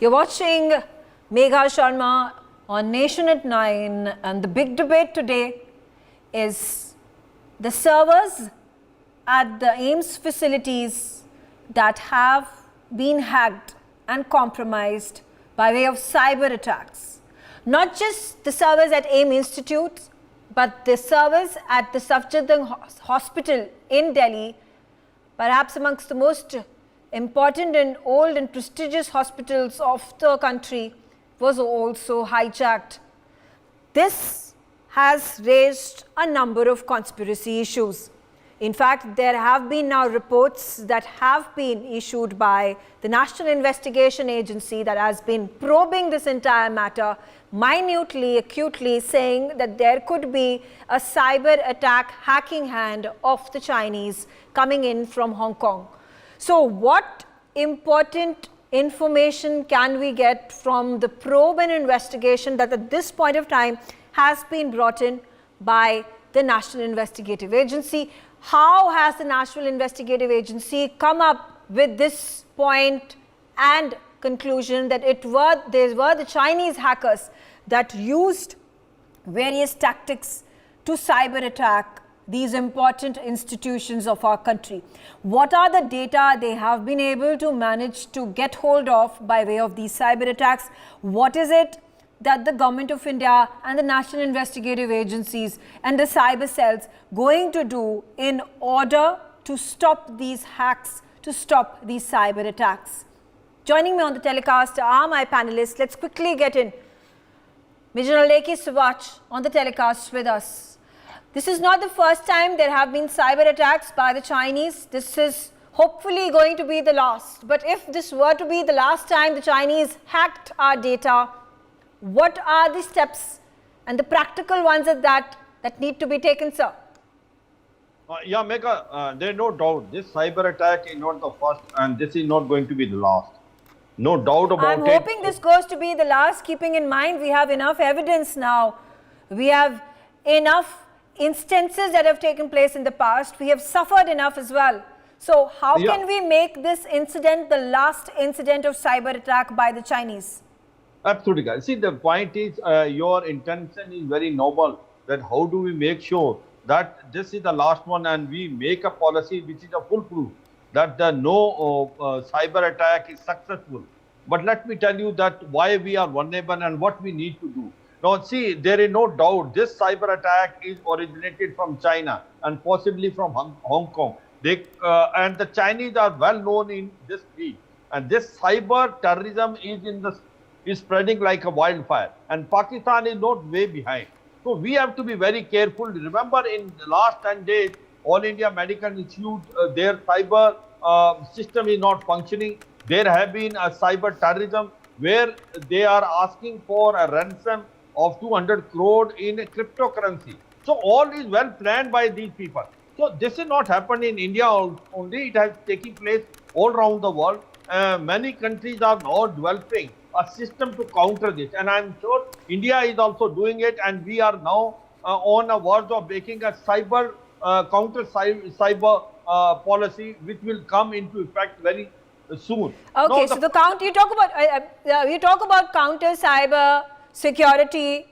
You're watching Megha Sharma on Nation at 9, and the big debate today is the servers at the AIIMS facilities that have been hacked and compromised by way of cyber attacks. Not just the servers at AIIMS Institute, but the servers at the Safdarjung hospital in Delhi, perhaps amongst the most important and old and prestigious hospitals of the country, was also hijacked. This has raised a number of conspiracy issues. In fact, there have been now reports that have been issued by the National Investigation Agency that has been probing this entire matter minutely, acutely, saying that there could be a cyber attack hacking hand of the Chinese coming in from Hong Kong. So what important information can we get from the probe and investigation that at this point of time has been brought in by the National Investigative Agency? How has the National Investigative Agency come up with this point and conclusion that they were the Chinese hackers that used various tactics to cyber attack these important institutions of our country? What are the data they have been able to manage to get hold of by way of these cyber attacks? What is it that the Government of India and the National Investigative Agencies and the cyber cells going to do in order to stop these hacks, to stop these cyber attacks? Joining me on the telecast are my panelists. Let's quickly get in. Major Leki Sivach on the telecast with us. This is not the first time there have been cyber attacks by the Chinese. This is hopefully going to be the last. But if this were to be the last time the Chinese hacked our data, what are the steps and the practical ones at that need to be taken, sir? Yeah, Megha, there is no doubt this cyber attack is not the first and this is not going to be the last. No doubt about it. I'm hoping this goes to be the last, keeping in mind we have enough evidence now. We have enough instances that have taken place in the past. We have suffered enough as well. So how can we make this incident the last incident of cyber attack by the Chinese? Absolutely, guys. See, the point is your intention is very noble, that how do we make sure that this is the last one and we make a policy which is a foolproof, that the no cyber attack is successful. But let me tell you that why we are vulnerable and what we need to do. Now, see, there is no doubt this cyber attack is originated from China and possibly from Hong Kong. And the Chinese are well known in this field. And this cyber terrorism is spreading like a wildfire. And Pakistan is not way behind. So we have to be very careful. Remember, in the last 10 days, All India Medical Institute, their cyber system is not functioning. There have been a cyber terrorism where they are asking for a ransom of 200 crore in cryptocurrency. So all is well planned by these people. So this is not happened in India only. It has taken place all around the world. Many countries are now developing a system to counter this, and I'm sure India is also doing it, and we are now on a verge of making a cyber counter cyber policy which will come into effect very soon. Okay, so you talk about counter cyber security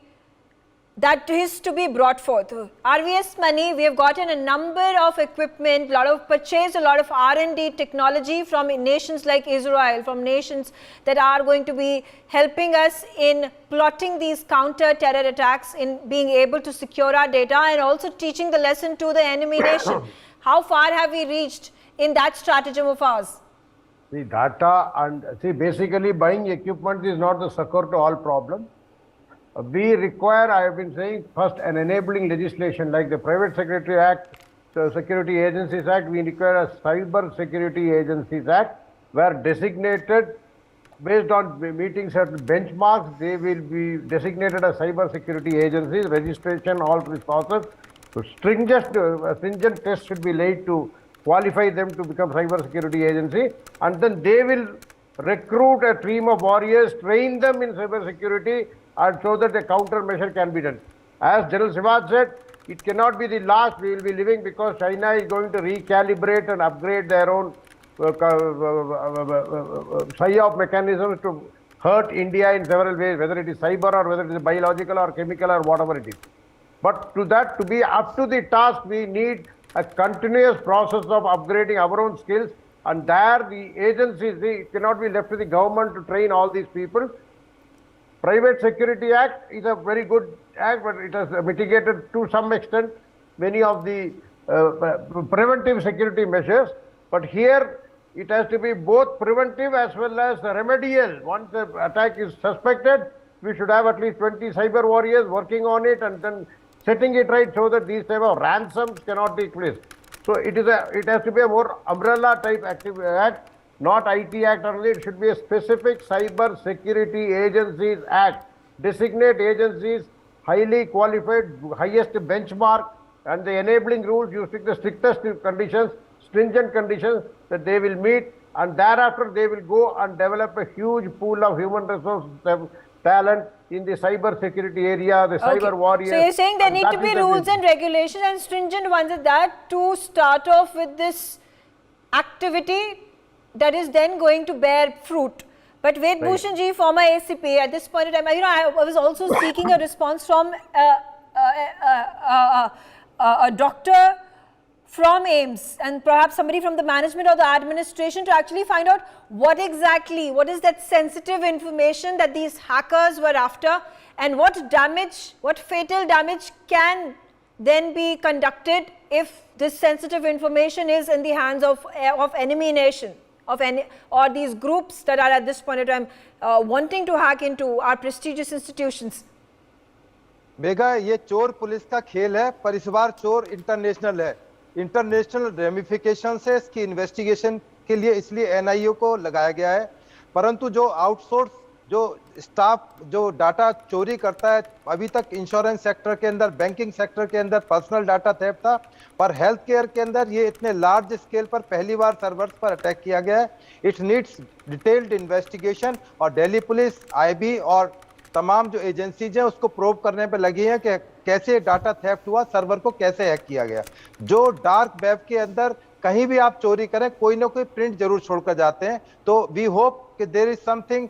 that is to be brought forth. RVS money, we have gotten a number of equipment, a lot of R&D technology from nations like Israel, from nations that are going to be helping us in plotting these counter-terror attacks, in being able to secure our data and also teaching the lesson to the enemy nation. How far have we reached in that stratagem of ours? The data and basically buying equipment is not the succor to all problems. We require, I have been saying, first an enabling legislation like the Private Secretary Act, the Security Agencies Act. We require a Cyber Security Agencies Act where designated, based on meeting certain benchmarks, they will be designated as cyber security agencies, registration, all this process. So stringent tests should be laid to qualify them to become cyber security agency, and then they will recruit a team of warriors, train them in cyber security, and so that the countermeasure can be done. As General Sivach said, it cannot be the last we will be living, because China is going to recalibrate and upgrade their own PSYOP mechanisms to hurt India in several ways, whether it is cyber or whether it is biological or chemical or whatever it is. But to that, to be up to the task, we need a continuous process of upgrading our own skills. And there, the agencies, it cannot be left to the government to train all these people. Private Security Act is a very good act, but it has mitigated to some extent many of the preventive security measures. But here, it has to be both preventive as well as remedial. Once the attack is suspected, we should have at least 20 cyber warriors working on it and then setting it right so that these type of ransoms cannot take place. So it has to be a more umbrella type act, not IT Act only. It should be a specific cyber security agencies act. Designate agencies, highly qualified, highest benchmark, and the enabling rules using the strictest conditions, stringent conditions that they will meet, and thereafter they will go and develop a huge pool of human resource talent in the cyber security area, the cyber warriors. So you're saying there need to be rules and regulations and stringent ones at that to start off with this activity that is then going to bear fruit. But Ved Bhushan ji, former ACP, at this point in time, I was also seeking a response from a doctor from AIIMS and perhaps somebody from the management or the administration to actually find out what is that sensitive information that these hackers were after, and what damage, what fatal damage can then be conducted if this sensitive information is in the hands of enemy nation, or these groups that are at this point in time wanting to hack into our prestigious institutions. Mega ये चोर police का खेल है, पर इस बार चोर international है। International ramification से इसकी इन्वेस्टिगेशन के लिए इसलिए एनआईओ को लगाया गया है, परंतु जो आउटसोर्स जो स्टाफ जो डाटा चोरी करता है, अभी तक इंश्योरेंस सेक्टर के अंदर, बैंकिंग सेक्टर के अंदर पर्सनल डाटा थेफ्ट था, पर हेल्थ केयर के अंदर ये इतने लार्ज स्केल पर पहली बार सर्वर्स पर अटैक किया गया है। इट नीड्स डिटेल्ड इन्वेस्टिगेशन, और दिल्ली पुलिस, आईबी और तमाम जो एजेंसीज हैं उसको प्रोब करने पे लगी हैं कि कैसे डाटा थेफ्ट हुआ, सर्वर को कैसे हैक किया गया। जो डार्क वेब के अंदर कहीं भी आप चोरी करें, कोई ना कोई प्रिंट जरूर छोड़कर जाते हैं। तो वी होप कि देयर इज समथिंग,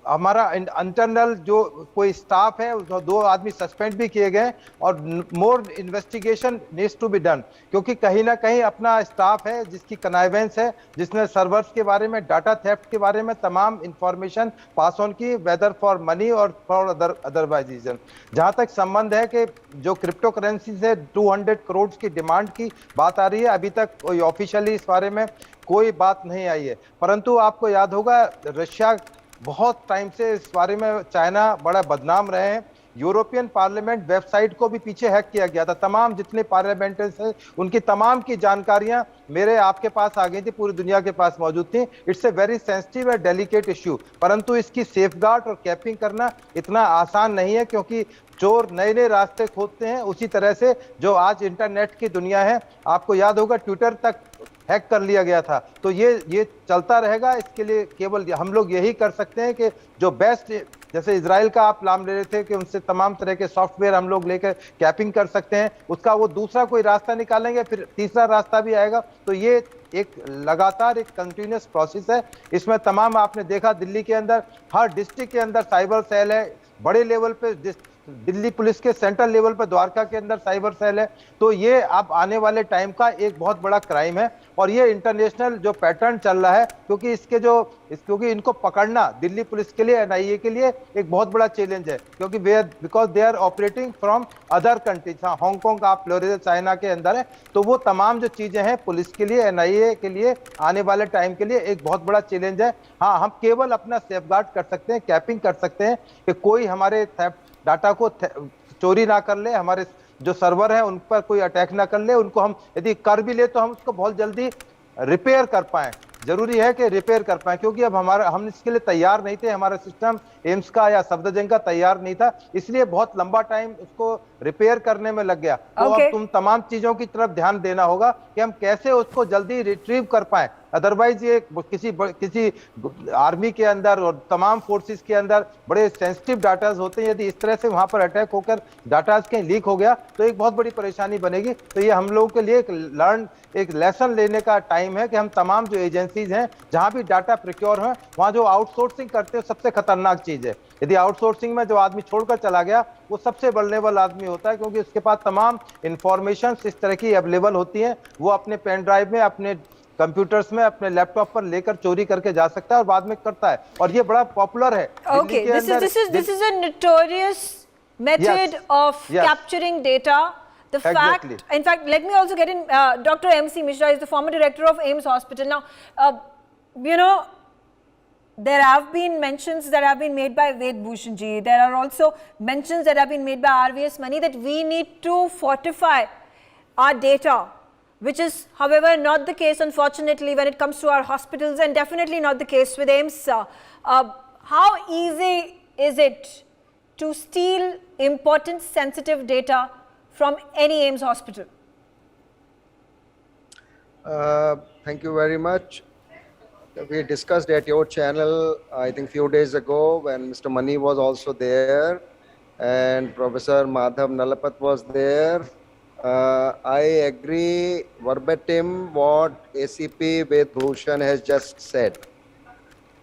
हमारा इंटरनल जो कोई स्टाफ है, 2 आदमी सस्पेंड भी किए गए, और more investigation needs to be done, क्योंकि कहीं ना कहीं अपना स्टाफ है जिसकी कनाइवेंस है, जिसने सर्वर्स के बारे में, डाटा थेफ्ट के बारे में तमाम इंफॉर्मेशन पास ऑन की, वेदर फॉर मनी और फॉर अदरवाइज रीजन। जहां तक संबंध है कि जो क्रिप्टो करेंसी से 200 करोड़ की डिमांड की बात आ रही है, अभी तक कोई ऑफिशियली इस बारे में कोई बात नहीं आई है। परंतु आपको याद होगा, रशिया बहुत टाइम से इस बारे में, चाइना बड़ा बदनाम रहे हैं। यूरोपियन पार्लियामेंट वेबसाइट को भी पीछे हैक किया गया था। तमाम जितने पार्लियामेंटर्स हैं उनकी तमाम की जानकारियां मेरे आपके पास आ गई थी, पूरी दुनिया के पास मौजूद थी। It's a very sensitive and delicate issue, परंतु इसकी सेफगार्ड और कैपिंग करना इतना आसान नहीं है, क्योंकि चोर नए नए रास्ते खोजते हैं। उसी तरह से जो आज इंटरनेट की दुनिया है, आपको याद होगा ट्विटर तक हैक कर लिया गया था। तो ये चलता रहेगा। इसके लिए केवल हम लोग यही कर सकते हैं कि जो बेस्ट, जैसे इजराइल का आप नाम ले रहे थे कि उनसे तमाम तरह के सॉफ्टवेयर हम लोग लेकर कैपिंग कर सकते हैं, उसका वो दूसरा कोई रास्ता निकालेंगे, फिर तीसरा रास्ता भी आएगा। तो ये एक लगातार एक कंटिन्यूअस प्रोसेस है। इसमें तमाम आपने देखा, दिल्ली के अंदर हर डिस्ट्रिक्ट के अंदर साइबर सेल है, बड़े लेवल पे दिल्ली पुलिस के सेंट्रल लेवल पर द्वारका के अंदर साइबर सेल है। तो ये अब आने वाले टाइम का एक बहुत बड़ा क्राइम है, और ये इंटरनेशनल जो पैटर्न चल रहा है, क्योंकि इनको पकड़ना दिल्ली पुलिस के लिए, एनआईए के लिए एक बहुत बड़ा चैलेंज है, क्योंकि because they are operating from other countries. हाँ, हांगकांग आप फ्लोरिडा चाइना के अंदर है। तो वो तमाम जो चीजें हैं पुलिस के लिए, एनआईए के लिए आने वाले टाइम के लिए एक बहुत बड़ा चैलेंज है। हाँ, हम केवल अपना सेफगार्ड कर सकते हैं, कैपिंग कर सकते हैं कि कोई हमारे डाटा को चोरी ना कर ले, हमारे जो सर्वर है उन पर कोई अटैक ना कर ले। उनको हम यदि कर भी ले तो हम उसको बहुत जल्दी रिपेयर कर पाएं। जरूरी है कि रिपेयर कर पाएं, क्योंकि अब हम इसके लिए तैयार नहीं थे। हमारा सिस्टम एम्स का या सफदरजंग का तैयार नहीं था, इसलिए बहुत लंबा टाइम उसको रिपेयर करने में लग गया, तो Okay. अब तुम तमाम चीजों की तरफ ध्यान देना होगा कि हम कैसे उसको जल्दी रिट्रीव कर पाए। अदरवाइज ये किसी आर्मी के अंदर और तमाम फोर्सेस के अंदर बड़े सेंसिटिव डाटाज होते हैं, यदि इस तरह से वहां पर अटैक होकर डाटाज कहीं लीक हो गया तो एक बहुत बड़ी परेशानी बनेगी। तो ये हम लोगों के लिए एक लेसन लेने का टाइम है कि हम तमाम जो एजेंसीज हैं जहां भी डाटा प्रिक्योर है, वहां जो आउटसोर्सिंग करते हैं सबसे खतरनाक चीज है। यदि आउटसोर्सिंग में जो आदमी छोड़कर चला गया वो सबसे वल्नरेबल आदमी होता है, क्योंकि उसके पास तमाम इंफॉर्मेशन इस तरह की अवेलेबल होती हैं, वो अपने पेन ड्राइव में, अपने कंप्यूटर्स में, अपने लैपटॉप पर लेकर चोरी करके जा सकता है और बाद में करता है, और ये बड़ा पॉपुलर है। Okay, this is a notorious method of capturing data. The fact, in fact, let me also get in. Dr. M.C. Mishra is the former director of AIIMS Hospital. Now, you know, there have been mentions that have been made by Ved Bhushan ji. There are also mentions that have been made by RVS Mani that we need to fortify our data, which is, however, not the case, unfortunately, when it comes to our hospitals, and definitely not the case with AIIMS. How easy is it to steal important sensitive data from any AIIMS hospital? Thank you very much. We discussed at your channel, I think few days ago, when Mr. Mani was also there and Professor Madhav Nalapat was there. I agree verbatim what ACP Ved Bhushan has just said.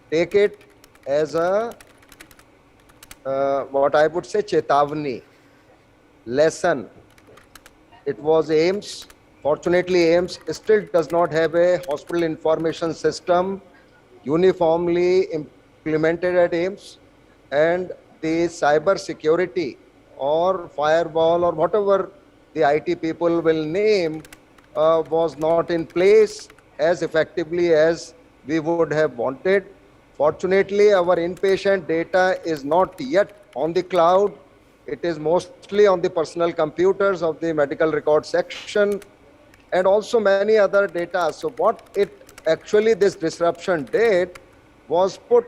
Take it as a, what I would say, chetavani, lesson. It was AIIMS. Fortunately, AIIMS still does not have a hospital information system uniformly implemented at AIIMS, and the cyber security or firewall or whatever the IT people will name was not in place as effectively as we would have wanted. Fortunately, our inpatient data is not yet on the cloud. It is mostly on the personal computers of the medical record section, and also many other data. So what it actually, this disruption did was put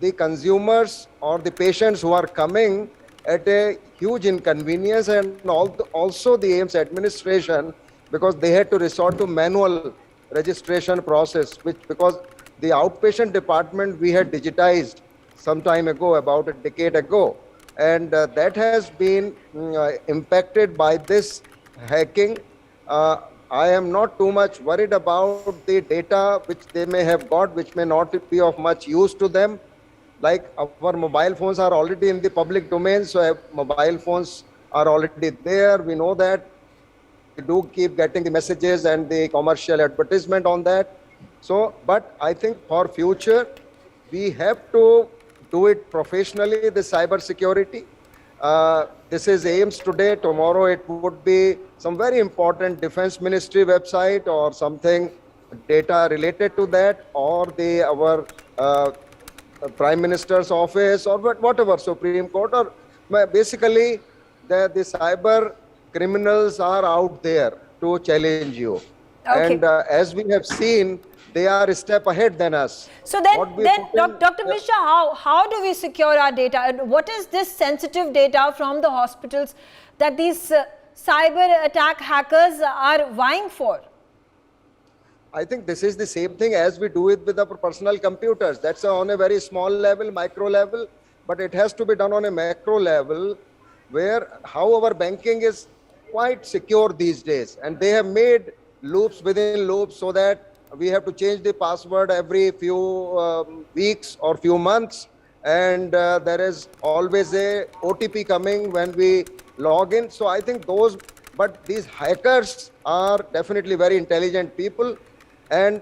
the consumers or the patients who are coming at a huge inconvenience, and also the AIIMS administration, because they had to resort to manual registration process, which, because the outpatient department we had digitized some time ago, about a decade ago, and that has been impacted by this hacking. I am not too much worried about the data which they may have got, which may not be of much use to them. Like our mobile phones are already in the public domain, so mobile phones are already there. We know that. We do keep getting the messages and the commercial advertisement on that. So, but I think for future, we have to do it professionally, the cyber security. This is AIIMS today. Tomorrow it would be some very important Defense Ministry website or something, data related to that, or our Prime Minister's office, or whatever, Supreme Court, or basically the cyber criminals are out there to challenge you. Okay. And as we have seen, they are a step ahead than us. So then Dr. Mishra, how do we secure our data? And what is this sensitive data from the hospitals that these cyber attack hackers are vying for? I think this is the same thing as we do it with our personal computers. That's on a very small level, micro level, but it has to be done on a macro level, where how our banking is quite secure these days. And they have made loops within loops, so that we have to change the password every few weeks or few months. And there is always a OTP coming when we log in. So I think but these hackers are definitely very intelligent people, and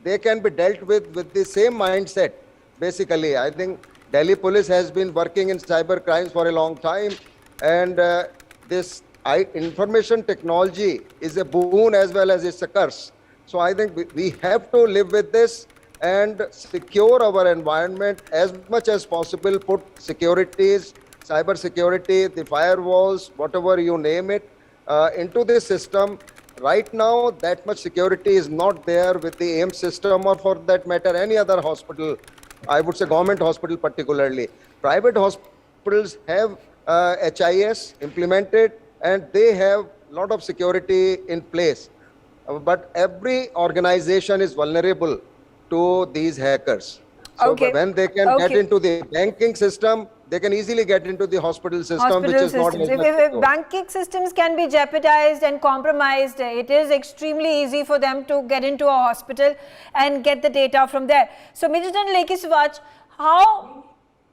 they can be dealt with the same mindset. Basically, I think Delhi Police has been working in cyber crimes for a long time, and this information technology is a boon as well as it's a curse. So I think we have to live with this and secure our environment as much as possible, put securities, cyber security, the firewalls, whatever you name it, into the system. Right now, that much security is not there with the AIIMS system, or for that matter, any other hospital, I would say government hospital particularly. Private hospitals have HIS implemented, and they have lot of security in place. But every organization is vulnerable to these hackers. So Okay. when they can get Okay. into the banking system, they can easily get into the hospital system, which Hospital is not systems. as much If secure. banking systems can be jeopardized and compromised, it is extremely easy for them to get into a hospital and get the data from there. So, Major General Lekhi Sivach, how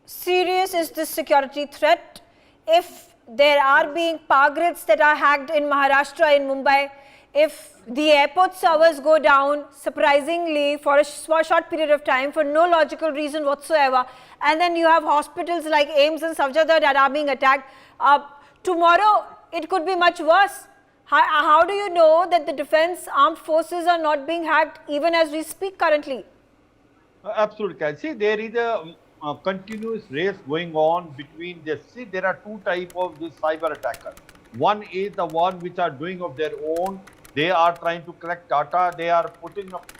serious is this security threat if there are being power grids that are hacked in Maharashtra, in Mumbai, if the airport servers go down surprisingly for a short period of time for no logical reason whatsoever, and then you have hospitals like AIIMS and Safdarjung that are being attacked, tomorrow it could be much worse. How do you know that the defense armed forces are not being hacked even as we speak currently? Absolutely. See, there is a continuous race going on between this. See, there are two types of this cyber attackers. One is the one which are doing of their own. They are trying to collect data. They are putting up,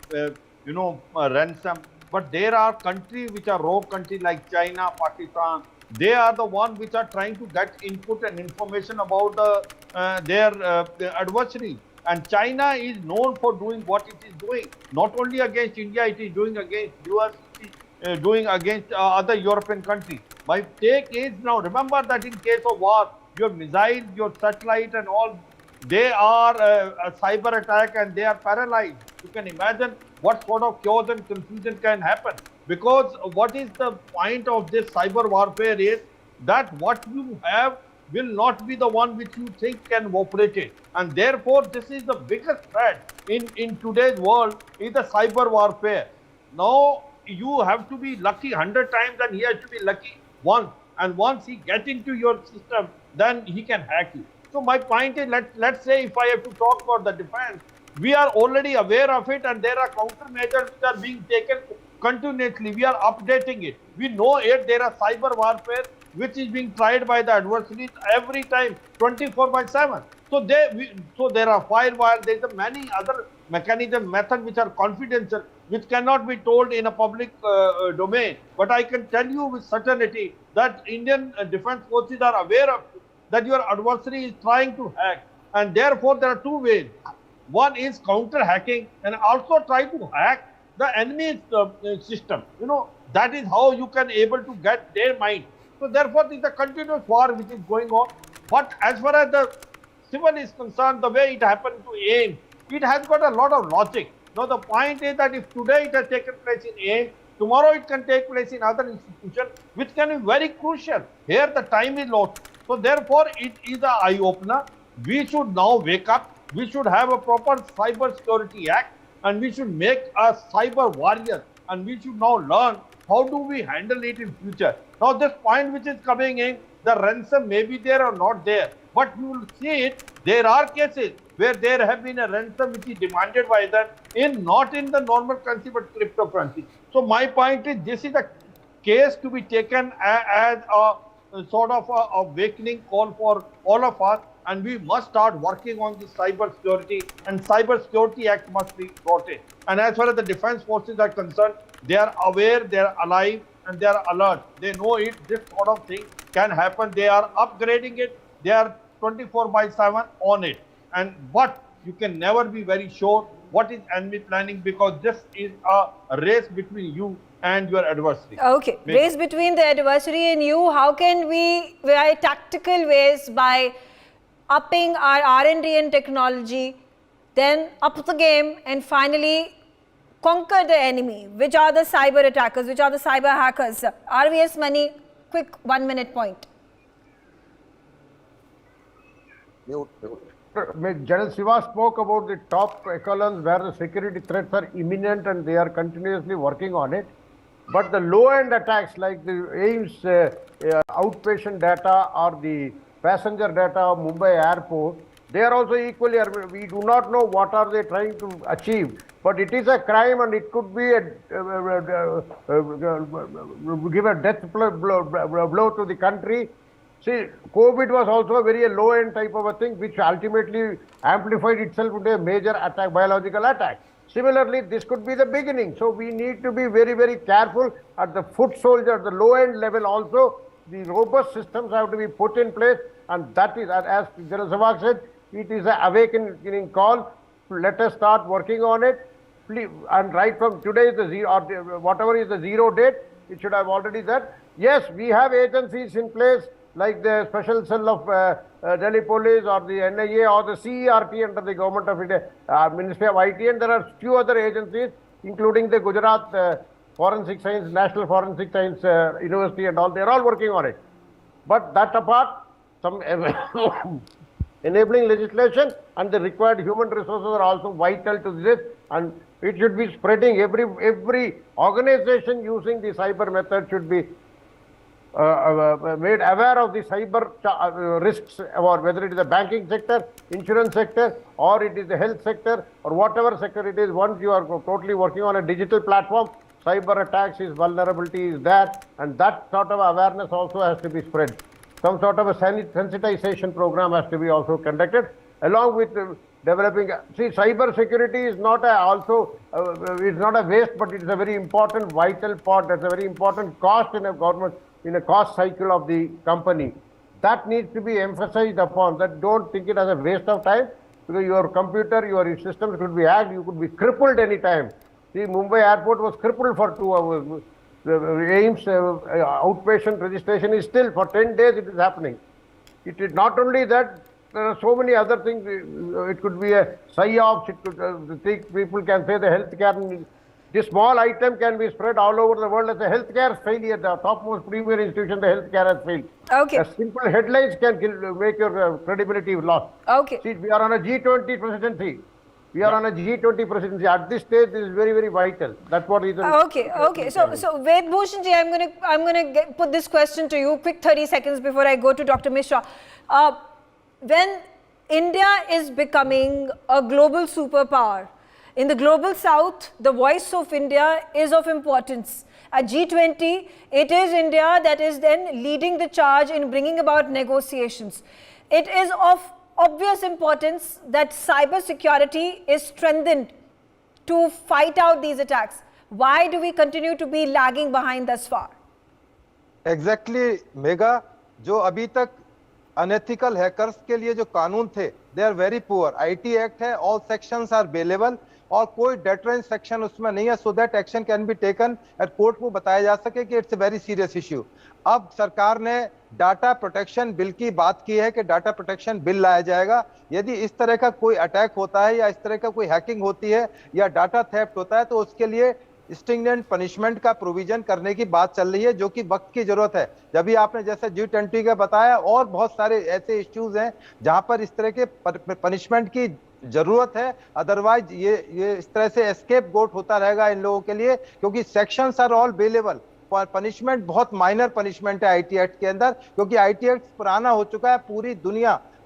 ransom. But there are countries which are rogue countries like China, Pakistan. They are the ones which are trying to get input and information about their adversary. And China is known for doing what it is doing. Not only against India, it is doing against US, it is doing against other European countries. My take is now, remember that in case of war, your missiles, your satellite and all, they are a cyber attack and they are paralyzed. You can imagine what sort of chaos and confusion can happen. Because what is the point of this cyber warfare is that what you have will not be the one which you think can operate it. And therefore, this is the biggest threat in today's world is the cyber warfare. Now, you have to be lucky 100 times and he has to be lucky once. And once he gets into your system, then he can hack you. So my point is, let's say if I have to talk about the defense, we are already aware of it and there are countermeasures which are being taken continuously. We are updating it. We know it. There are cyber warfare which is being tried by the adversaries every time, 24/7. So there are firewall. There are many other mechanism methods which are confidential, which cannot be told in a public domain. But I can tell you with certainty that Indian defense forces are aware of that your adversary is trying to hack, and therefore there are two ways. One is counter hacking and also try to hack the enemy's system. That is how you can able to get their mind. So therefore, this is a continuous war which is going on. But as far as the civil is concerned, the way it happened to AIIMS, it has got a lot of logic. Now the point is that if today it has taken place in AIIMS, tomorrow it can take place in other institutions, which can be very crucial. Here the time is lost. So therefore, it is an eye-opener. We should now wake up. We should have a proper cyber security act, and we should make a cyber warrior, and we should now learn how do we handle it in future. Now this point which is coming in, the ransom may be there or not there, but you will see it. There are cases where there have been a ransom which is demanded by them not in the normal currency but cryptocurrency. So my point is, this is a case to be taken as a sort of a awakening call for all of us, and we must start working on the cyber security, and cyber security act must be brought in. And as far as the defense forces are concerned, they are aware, they are alive, and they are alert. They know it, this sort of thing can happen. They are upgrading it. They are 24/7 on it. But you can never be very sure what is enemy planning, because this is a race between you and your adversary. Okay, race between the adversary and you. How can we, by tactical ways, by upping our R&D and technology, then up the game and finally conquer the enemy? Which are the cyber attackers? Which are the cyber hackers? RVS Mani, quick 1 minute point. General Siva spoke about the top echelons where the security threats are imminent and they are continuously working on it. But the low-end attacks like the AIIMS outpatient data or the passenger data of Mumbai airport, they are also equally, we do not know what are they trying to achieve. But it is a crime and it could be give a death blow to the country. See, COVID was also a very low-end type of a thing which ultimately amplified itself into a major attack, biological attack. Similarly, this could be the beginning. So we need to be very, very careful at the foot soldier, the low-end level also, the robust systems have to be put in place, and that is, as General Savak said, it is an awakening call. Let us start working on it. Please, and right from today is the zero, or whatever is the zero date, it should have already said. Yes, we have agencies in place like the Special Cell of Delhi Police or the NIA or the CERT under the Government of India, Ministry of IT, and there are few other agencies, including the Gujarat Forensic Science, National Forensic Science University and all. They are all working on it. But that apart, some enabling legislation and the required human resources are also vital to this, and it should be spreading. Every organization using the cyber method should be made aware of the cyber risks, or whether it is the banking sector, insurance sector, or it is the health sector, or whatever sector it is. Once you are totally working on a digital platform, cyber attacks, vulnerability is there, and that sort of awareness also has to be spread. Some sort of a sensitization program has to be also conducted, along with developing. See, cyber security is not it's not a waste, but it is a very important, vital part. That's a very important cost in a government, in a cost cycle of the company. That needs to be emphasized upon. That don't think it as a waste of time, because your computer, your systems could be hacked. You could be crippled anytime. See, Mumbai airport was crippled for 2 hours. The AIIMS outpatient registration is still for 10 days. It is happening. It is not only that. There are so many other things. It could be a psyops. It could, people can say the healthcare. This small item can be spread all over the world as a healthcare failure. The topmost premier institution, the healthcare has failed. Okay. A simple headlines can make your credibility lost. Okay. See, we are on a G20 presidency. We are on a G20 presidency. At this stage, this is very, very vital. That's what is. Okay. So Ved Bhushan ji, I'm gonna put this question to you. Quick 30 seconds before I go to Dr. Mishra. When India is becoming a global superpower, in the global south, the voice of India is of importance. At G20, it is India that is then leading the charge in bringing about negotiations. It is of obvious importance that cyber security is strengthened to fight out these attacks. Why do we continue to be lagging behind thus far? Exactly, Megha. जो अभी तक unethical hackers के लिए जो कानून थे, they are very poor. IT act है, all sections are available, और कोई डेटरेंस सेक्शन उसमें नहीं है, so that action can be taken at court को बताया जा सके कि it's a very serious issue. अब सरकार ने डाटा प्रोटेक्शन बिल की बात की है कि डाटा प्रोटेक्शन बिल लाया जाएगा. यदि इस तरह का कोई अटैक होता है या इस तरह का कोई हैकिंग होती है या डाटा थेफ्ट होता है, तो उसके लिए स्ट्रिंजेंट पनिशमेंट का प्रोविजन करने की बात चल रही है, जो कि वक्त की जरूरत है. जब भी आपने जैसे G20 का बताया, और बहुत सारे ऐसे इश्यूज हैं जहां पर इस तरह के पनिशमेंट की जरूरत है. अदरवाइज ये इस तरह से एस्केप गोट होता रहेगा इन लोगों के लिए, क्योंकि sections are all available. Punishment बहुत माइनर पनिशमेंट है आईटी एक्ट के अंदर, क्योंकि आईटी एक्ट पुराना हो चुका है.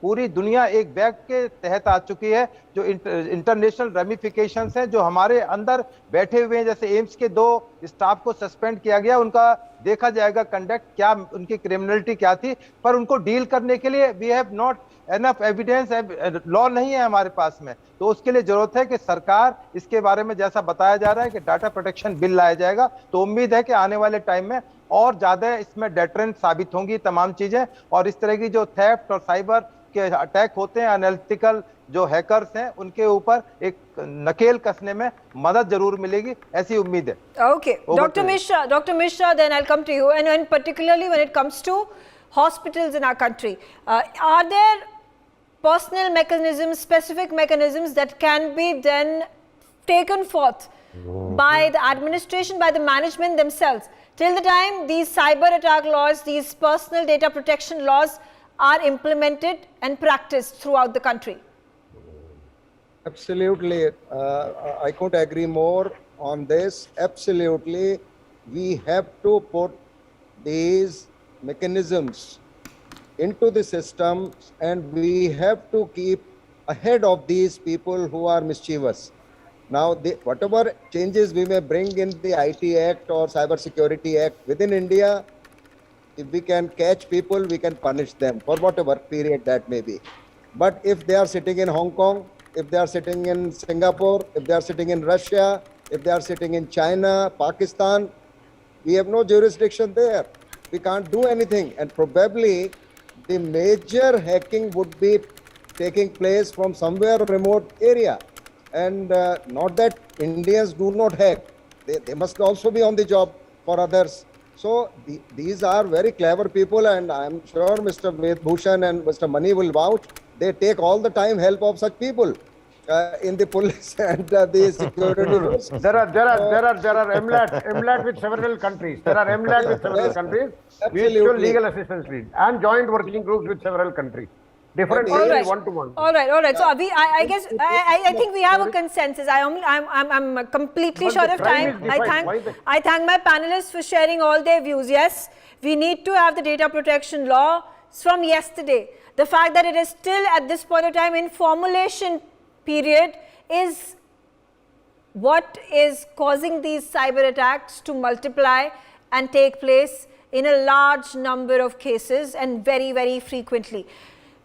पूरी दुनिया एक बैग के तहत आ चुकी है. जो इंटरनेशनल रेमिफिकेशंस हैं जो हमारे अंदर बैठे हुए हैं, जैसे एम्स के 2 स्टाफ को सस्पेंड किया गया, उनका देखा जाएगा कंडक्ट क्या, उनकी क्रिमिनलिटी क्या थी, पर उनको डील करने के लिए we have not enough evidence, law नहीं है हमारे पास में. तो उसके लिए जरूरत है कि सरकार इसके बारे में, जैसा बताया जा रहा है कि डाटा प्रोटेक्शन बिल लाया जाएगा, तो उम्मीद है कि आने वाले टाइम में और ज्यादा इसमें डेटरेंट साबित होंगी तमाम चीजें, और इस तरह की जो थेफ्ट और साइबर के अटैक होते हैं, एनालिटिकल जो हैकर्स हैं, उनके ऊपर एक नकेल कसने में मदद जरूर मिलेगी, ऐसी उम्मीद है. Okay, Dr. Mishra, then I'll come to you, and particularly when it comes to hospitals in our country, are there personal mechanisms, specific mechanisms that can be then taken forth by the administration, by the management themselves, till the time these cyber attack laws, these personal data protection laws are implemented and practiced throughout the country? Absolutely. I couldn't agree more on this. Absolutely. We have to put these mechanisms into the system, and we have to keep ahead of these people who are mischievous. Now, whatever changes we may bring in the IT Act or Cyber Security Act within India, if we can catch people, we can punish them for whatever period that may be. But if they are sitting in Hong Kong, if they are sitting in Singapore, if they are sitting in Russia, if they are sitting in China, Pakistan, we have no jurisdiction there. we can't do anything. And probably the major hacking would be taking place from somewhere remote area. And not that Indians do not hack. They must also be on the job for others. So these are very clever people, and I'm sure Mr. Vedbhushan and Mr. Mani will vouch. They take all the time help of such people in the police and the security forces. There are MLAT with several countries. There are MLAT with several Yes, countries. absolutely. Mutual legal assistance lead and joint working groups with several countries. Different All right. one-to-one. All right. So I guess I think we have a consensus. I'm completely But short the of crime time. is defined. I thank my panelists for sharing all their views. Yes, we need to have the data protection law from yesterday. The fact that it is still at this point of time in formulation period is what is causing these cyber attacks to multiply and take place in a large number of cases and very, very frequently.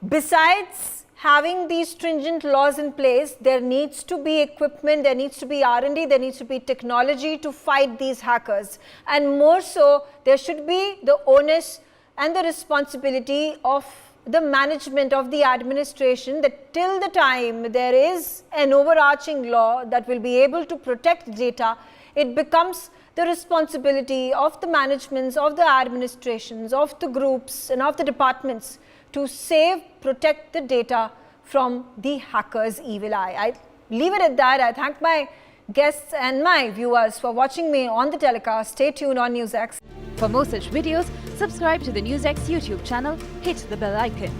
Besides having these stringent laws in place, there needs to be equipment, there needs to be R&D, there needs to be technology to fight these hackers. And more so, there should be the onus and the responsibility of the management of the administration, that till the time there is an overarching law that will be able to protect data, it becomes the responsibility of the managements, of the administrations, of the groups and of the departments to save, protect the data from the hackers' evil eye. I leave it at that. I thank my guests and my viewers for watching me on the telecast. Stay tuned on NewsX. For more such videos, subscribe to the NewsX YouTube channel, hit the bell icon.